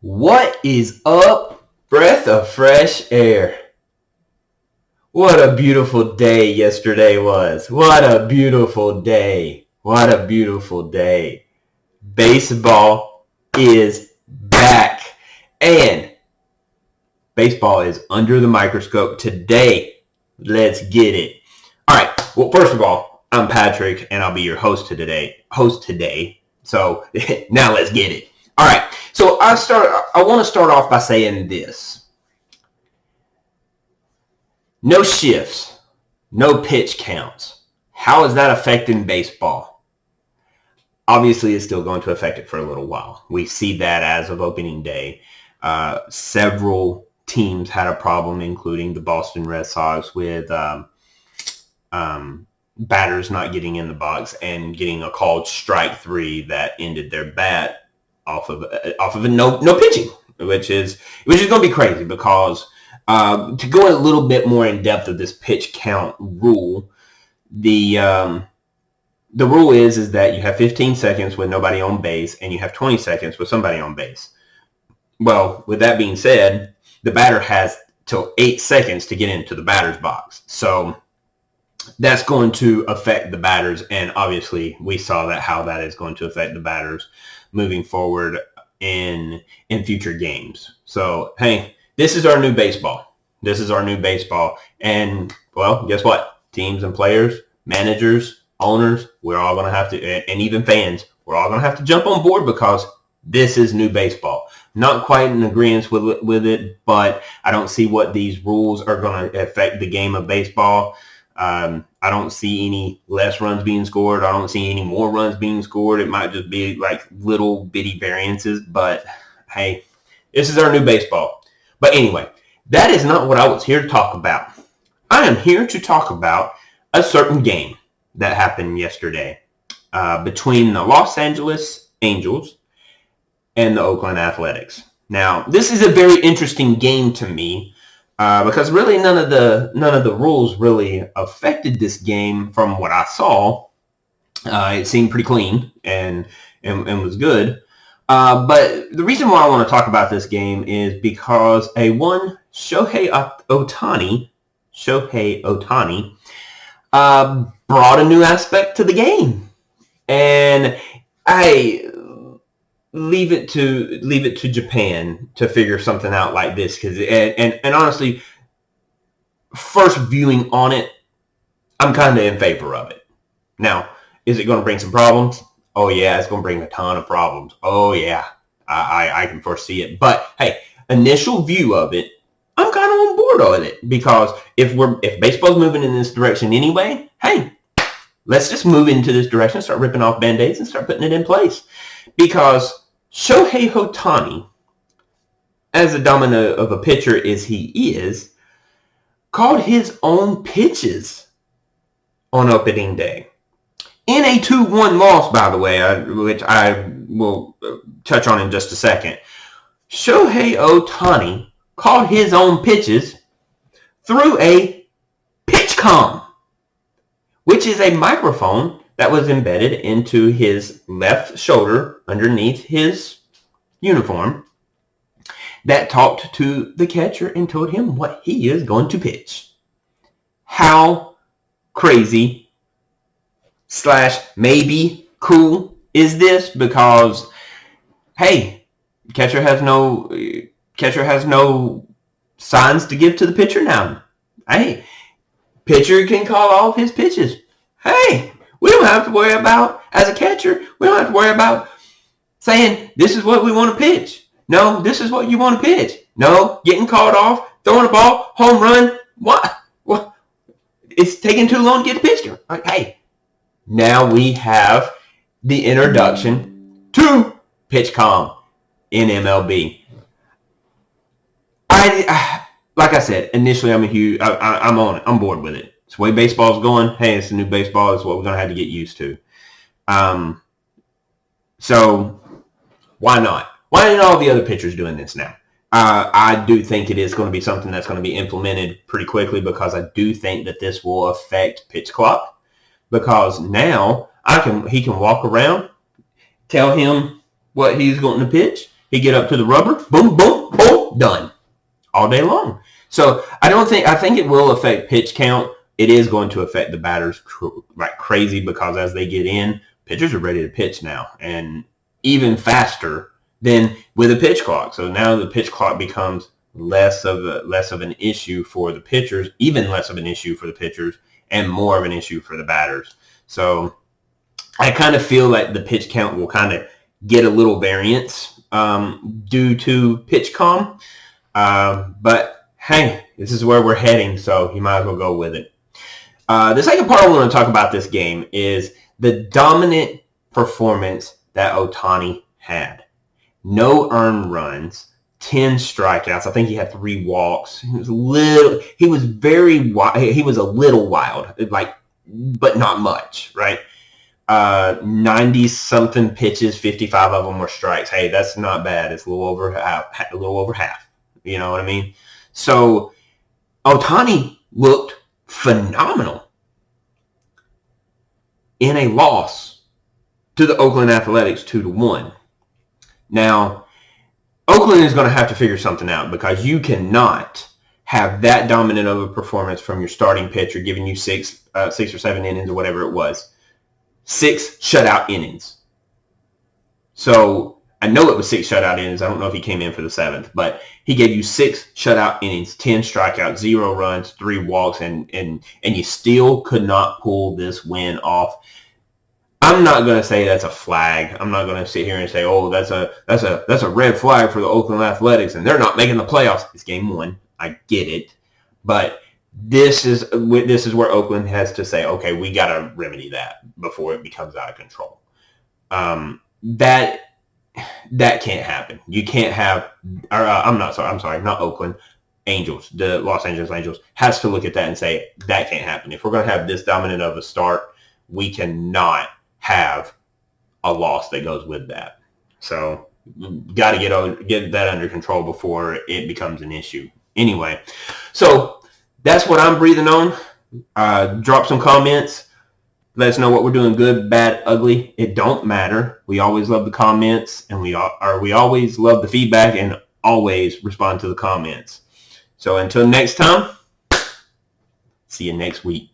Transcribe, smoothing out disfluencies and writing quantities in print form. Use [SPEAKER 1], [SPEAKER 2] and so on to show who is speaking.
[SPEAKER 1] What is up, breath of fresh air? What a beautiful day yesterday was. What a beautiful day. What a beautiful day. Baseball is back. And baseball is under the microscope today. Let's get it. All right. Well, first of all, I'm Patrick, and I'll be your host today. So now let's get it. All right. So I want to start off by saying this. No shifts, no pitch counts. How is that affecting baseball? Obviously, it's still going to affect it for a little while. We see that as of opening day. Several teams had a problem, including the Boston Red Sox, with batters not getting in the box and getting a called strike three that ended their bat off of a no pitching, which is going to be crazy because to go a little bit more in depth of this pitch count rule, the rule is that you have 15 seconds with nobody on base and you have 20 seconds with somebody on base. Well, with that being said, the batter has till 8 seconds to get into the batter's box. So that's going to affect the batters, and obviously we saw how that is going to affect the batters moving forward in future games. So, hey, this is our new baseball. And, well, guess what? Teams and players, managers, owners, we're all going to have to, and even fans, we're all going to have to jump on board because this is new baseball. Not quite in agreement with it, but I don't see what these rules are going to affect the game of baseball. I don't see any less runs being scored. I don't see any more runs being scored. It might just be like little bitty variances, but hey, this is our new baseball. But anyway, that is not what I was here to talk about. I am here to talk about a certain game that happened yesterday between the Los Angeles Angels and the Oakland Athletics. Now, this is a very interesting game to me. Because really none of the rules really affected this game from what I saw. It seemed pretty clean and was good. But the reason why I want to talk about this game is because Shohei Ohtani brought a new aspect to the game, and I leave it to Japan to figure something out like this, because and honestly, first viewing on it, I'm kind of in favor of it. Now, is it going to bring some problems? Oh yeah, it's going to bring a ton of problems. Oh yeah, I can foresee it. But hey, initial view of it, I'm kind of on board with it, because if baseball's moving in this direction anyway, hey, let's just move into this direction, start ripping off Band-Aids and start putting it in place. Because Shohei Ohtani, as a dominant of a pitcher as he is, called his own pitches on opening day. In a 2-1 loss, by the way, which I will touch on in just a second, Shohei Ohtani called his own pitches through a pitch comm, which is a microphone that was embedded into his left shoulder underneath his uniform that talked to the catcher and told him what he is going to pitch. How crazy / maybe cool is this? Because, hey, catcher has no signs to give to the pitcher now. Hey, pitcher can call all of his pitches. Hey, we don't have to worry about, as a catcher, we don't have to worry about saying, this is what we want to pitch. No, this is what you want to pitch. No, getting called off, throwing a ball, home run. What? It's taking too long to get the pitch going. Like, hey, now we have the introduction to pitch comm in MLB. Like I said, initially I'm on it. I'm bored with it. It's the way baseball's going. Hey, it's the new baseball. It's what we're going to have to get used to. So why not? Why aren't all the other pitchers doing this now? I do think it is going to be something that's going to be implemented pretty quickly, because I do think that this will affect pitch clock. Because now he can walk around, tell him what he's going to pitch, He get up to the rubber, boom, boom, boom, done. All day long. So I think it will affect pitch count. It is going to affect the batters like crazy because as they get in, pitchers are ready to pitch now and even faster than with a pitch clock. So now the pitch clock becomes less of an issue for the pitchers, even less of an issue for the pitchers, and more of an issue for the batters. So I kind of feel like the pitch count will kind of get a little variance due to pitch calm. But hey, this is where we're heading, so you might as well go with it. The second part I want to talk about this game is the dominant performance that Ohtani had. No earned runs, 10 strikeouts. I think he had 3 walks. He was a little wild, like, but not much, right? 90-something pitches, 55 of them were strikes. Hey, that's not bad. It's a little over half. You know what I mean? So Ohtani looked phenomenal in a loss to the Oakland Athletics 2-1. Now, Oakland is going to have to figure something out because you cannot have that dominant of a performance from your starting pitcher giving you 6 or 7 innings or whatever it was. 6 shutout innings. So I know it was 6 shutout innings. I don't know if he came in for the 7th, but he gave you 6 shutout innings, 10 strikeouts, 0 runs, 3 walks, and you still could not pull this win off. I'm not going to say that's a flag. I'm not going to sit here and say, "Oh, that's a red flag for the Oakland Athletics, and they're not making the playoffs." It's game 1. I get it, but this is where Oakland has to say, "Okay, we got to remedy that before it becomes out of control." That can't happen. You can't have. I'm sorry, not Oakland. Angels, the Los Angeles Angels, has to look at that and say that can't happen. If we're going to have this dominant of a start, we cannot have a loss that goes with that. So, got to get that under control before it becomes an issue. Anyway, so that's what I'm breathing on. Drop some comments. Let us know what we're doing, good, bad, ugly. It don't matter. We always love the comments, and we always love the feedback, and always respond to the comments. So until next time, see you next week.